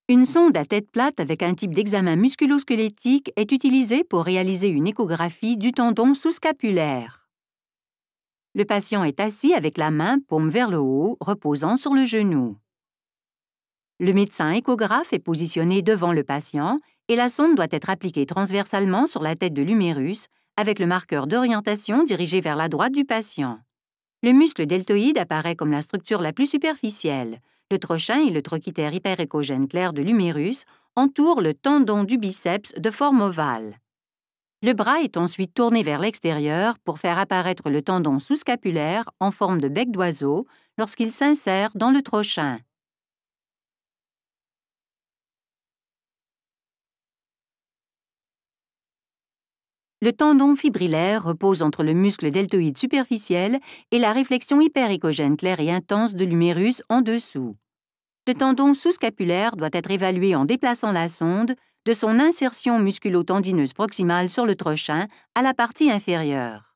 Une sonde à tête plate avec un type d'examen musculo-squelettique est utilisée pour réaliser une échographie du tendon sous-scapulaire. Le patient est assis avec la main paume vers le haut, reposant sur le genou. Le médecin échographe est positionné devant le patient et la sonde doit être appliquée transversalement sur la tête de l'humérus avec le marqueur d'orientation dirigé vers la droite du patient. Le muscle deltoïde apparaît comme la structure la plus superficielle. Le trochin et le trochiter hyperéchogène clair de l'humérus entourent le tendon du biceps de forme ovale. Le bras est ensuite tourné vers l'extérieur pour faire apparaître le tendon sous-scapulaire en forme de bec d'oiseau lorsqu'il s'insère dans le trochin. Le tendon fibrillaire repose entre le muscle deltoïde superficiel et la réflexion hyperéchogène claire et intense de l'humérus en dessous. Le tendon sous-scapulaire doit être évalué en déplaçant la sonde de son insertion musculo-tendineuse proximale sur le trochin à la partie inférieure.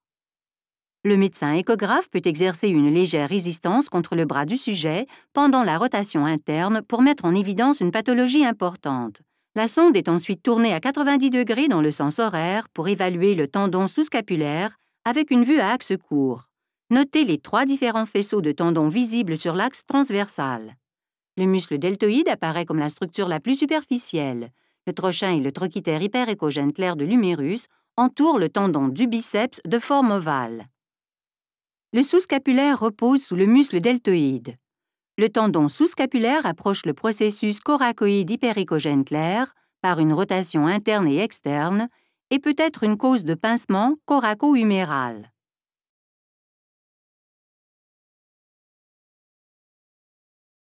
Le médecin échographe peut exercer une légère résistance contre le bras du sujet pendant la rotation interne pour mettre en évidence une pathologie importante. La sonde est ensuite tournée à 90 degrés dans le sens horaire pour évaluer le tendon sous-scapulaire avec une vue à axe court. Notez les 3 différents faisceaux de tendons visibles sur l'axe transversal. Le muscle deltoïde apparaît comme la structure la plus superficielle. Le trochin et le trochiter hyperéchogène clair de l'humérus entourent le tendon du biceps de forme ovale. Le sous-scapulaire repose sous le muscle deltoïde. Le tendon sous-scapulaire approche le processus coracoïde hyperéchogène clair par une rotation interne et externe et peut être une cause de pincement coraco-huméral.